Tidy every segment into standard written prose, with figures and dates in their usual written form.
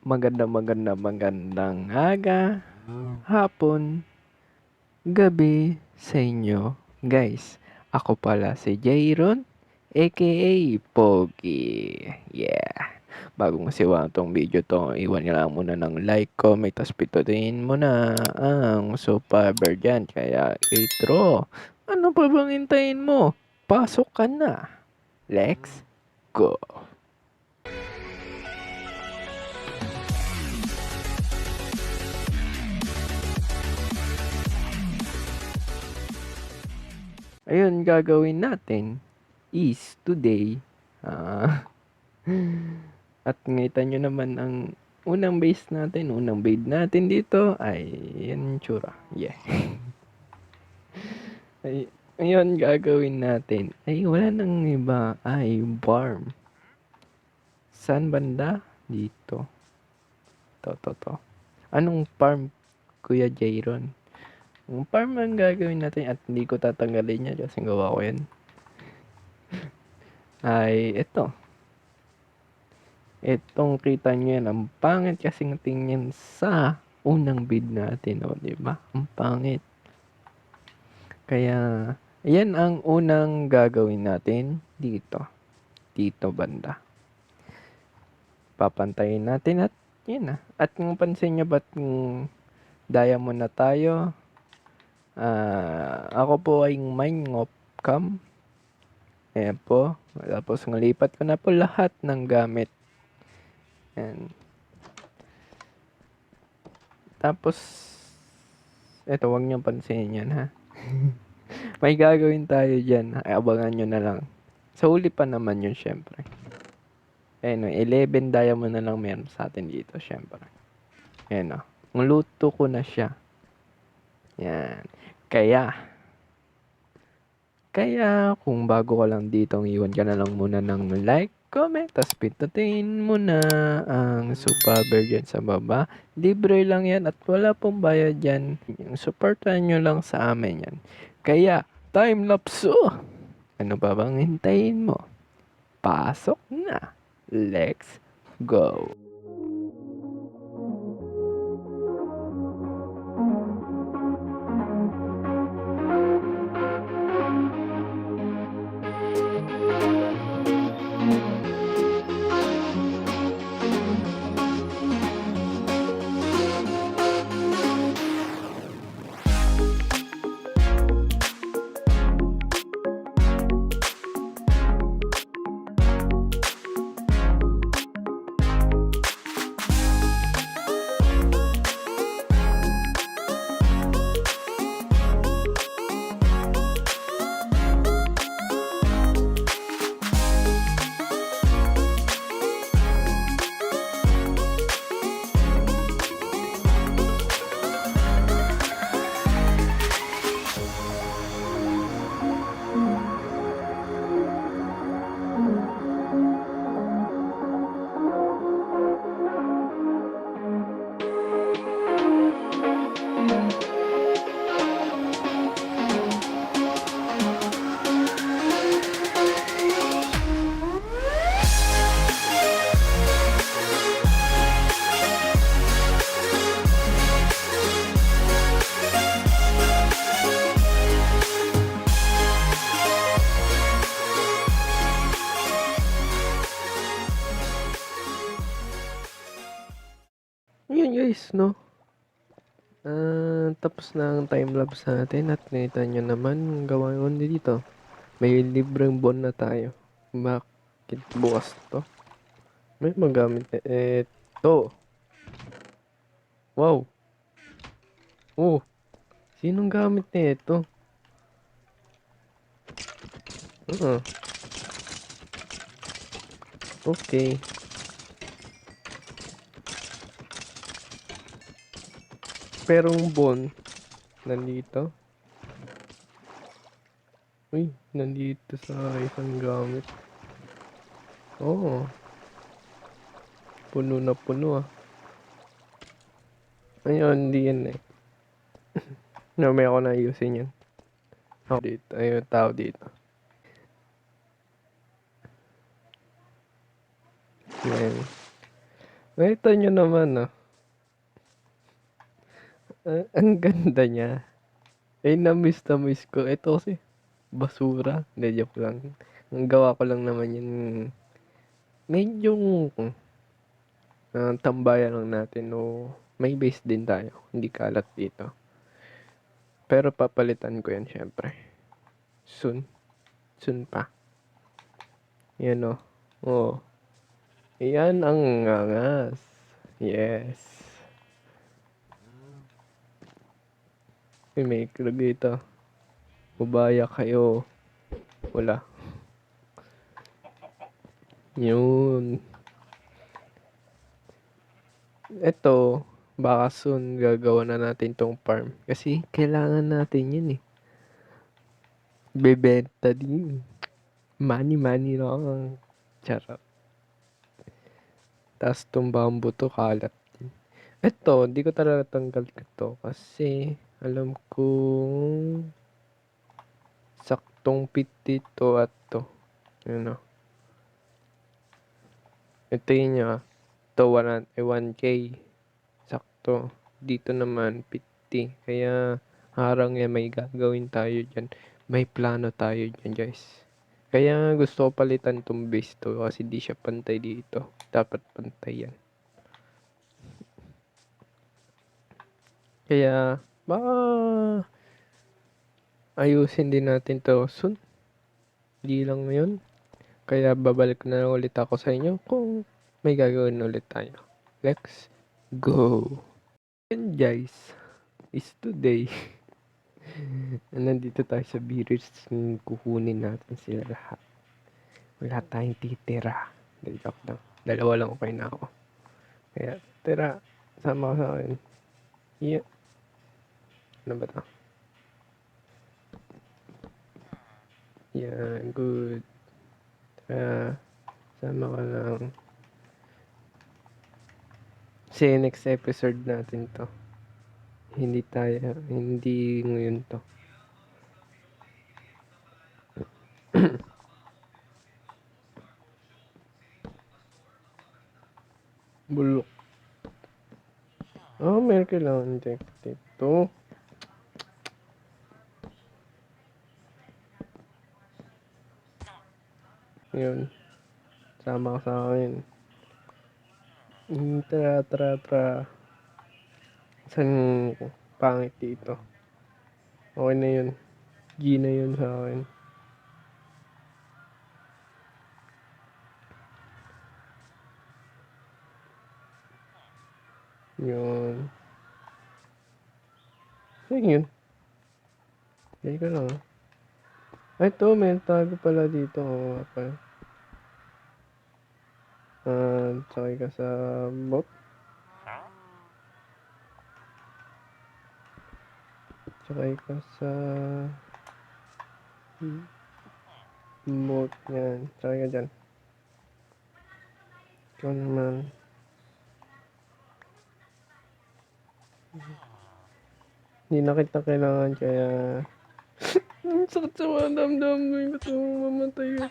Magandang aga, hapon, gabi sa inyo, guys. Ako pala si Jayron, aka Pogi. Yeah. Bago masiwa tong video to, iwan nyo lang muna ng like, comment, tas pitutin mo na ang super dyan. Kaya intro. Ano pa bang hintayin mo? Pasok ka na. Let's go. Ayun, gagawin natin is today, at ngita nyo naman ang unang base natin, unang bait natin dito ay yan yung tsura. Yeah. Ay, ngayon gagawin natin ay wala nang iba ay farm. Saan banda? Dito. To. Anong farm, Kuya Jayron? Yung farm ang gagawin natin at hindi ko tatanggalin yan kasi gawa ko yan. Ay, ito. Itong kita nyo yan, ang pangit kasing tingin sa unang bid natin, o, di ba? Ang pangit. Kaya, yan ang unang gagawin natin dito. Dito banda. Papantayin natin at yun na. At kung pansin nyo ba't diamond na tayo, ako po ay mine of cam. Ayan po. Tapos ngalipat ko na po lahat ng gamit. Ayan. Tapos, eto, wag niyong pansinin yan, ha? May gagawin tayo dyan. Ay, abangan nyo na lang. Sa huli pa naman yun, syempre. Ayan, 11 diamond na lang meron sa atin dito, syempre. Ayan, Ngluto ko na siya. Yan. Kaya, kung bago ka lang dito, iwan ka na lang muna ng like, comment, tas pindutin mo na ang super dyan sa baba. Libre lang yan at wala pong bayad yan. Supportan nyo lang sa amin yan. Kaya, time-lapse. Ano pa bang hintayin mo? Pasok na. Let's go. Yun guys, no? Tapos na ang time-lapse natin at nakita nyo naman gawa ko dito. May libreng bon na tayo. Bakit bukas to? May magamit na eto. Wow. Oh. Sinong gamit na ito? Okay. Perong bon nandito. Uy, nandito sa isang gamit. Oh. Puno na puno Ayun, hindi yan eh. May ako na ayusin yan. Dito, ayun, tao dito. Yan. Ito nyo naman, ah. Ang ganda niya. Na miss ko. Ito kasi, basura. Hindi, joke lang. Ang gawa ko lang naman yun. Medyo tambayan lang natin. O, may base din tayo. Hindi kalat dito. Pero papalitan ko yan, syempre. Soon. Soon pa. Yan o. Oo. Yan ang angas. Yes. May clue dito. Bubaya kayo. Wala. Yun. Ito, baka soon gagawa na natin tong farm. Kasi kailangan natin yun eh. Bebenta din. Money lang. Charot. Tapos tong bamboo to, kalat din. Ito, hindi ko talaga tanggal ito. Kasi, alam kong saktong fit dito at to. Yun o. Ito yun niya. Ito, 1K. Sakto. Dito naman, 50. Kaya, harang yan, may gagawin tayo dyan. May plano tayo dyan, guys. Kaya gusto ko palitan tong base to kasi di siya pantay dito. Dapat pantay yan. Kaya, baka ayusin din natin to soon. Di lang yun. Kaya babalik na ulit ako sa inyo kung may gagawin ulit tayo. Let's go! And guys, is today. Nandito tayo sa Beerus. Kukunin natin sila lahat. Wala tayong titira. Joke lang. Dalawa lang okay na ako. Kaya, tira. Sama ka sa akin. Yeah. Ano ba ito? Yan, good. Tara, sama ka lang. Kasi next episode natin to. Hindi ngayon to. Bulok. Oh, meron kailangan check dito. Yun. Sama ka sa akin. Tara. Saan pangit dito? Okay na yun. G na yun sa akin. Yun. Saan yun? Hindi ka lang. Ay, ito. May tago pala dito. Okay. Sakay ka sa boat. Sakay ka sa boat yan. Sakay ka dyan. Ikaw naman. Hindi na kita kailangan kaya ang sakit sa mga damdam mo. Gusto mong mamatay ka.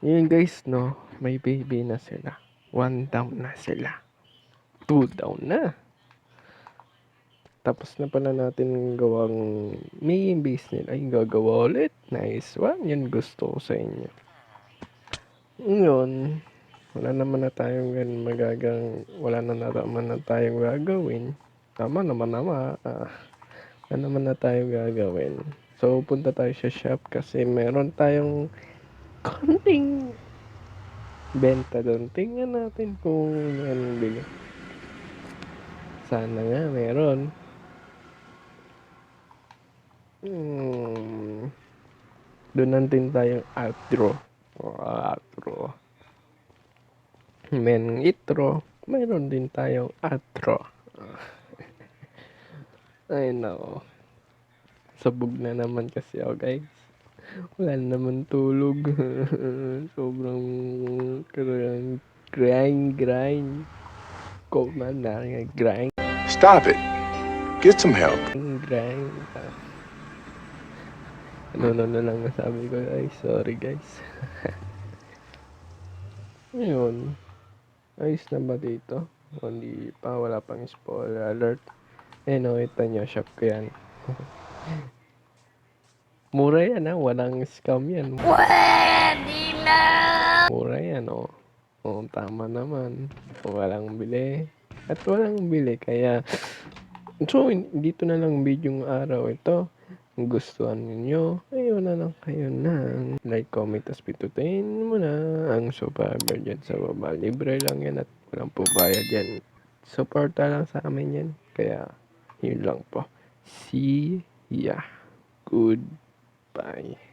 Yun guys, no. May baby na sila. 1 down na sila. 2 down na. Tapos na pala natin gawang main base nila. Ay, gagawa ulit. Nice one. Yan gusto ko sa inyo. Ngayon, wala naman na tayong tayong gagawin. Wala naman na tayong gagawin. So, punta tayo sa shop kasi meron tayong konting benta doon. Tingnan natin kung anong bili. Sana nga meron. Doon natin tayong outro. Intro. Meron din tayong outro. Ay nako. Sabog na naman kasi ako guys. Wala naman tulog. Sobrang grind. Ko man na grind. Stop it. Get some help. Grind. Ano lang nasabi ko guys. Sorry guys. Ayun, ayos na ba dito? O hindi pa, wala pang spoiler alert. Nakita nyo, shop ko yan. Mura yan walang scam yan. Pwede na! Mura yan tama naman. Walang bili. At walang bili, kaya so, dito na lang video araw ito. Kung gustuhan ninyo, ayun na lang kayo ng like, comment, tas pindutin mo na ang subscriber dyan sa baba. Libre lang yan at walang po bayad yan. Suporta lang sa amin yan. Kaya, yun lang po. See ya. Goodbye.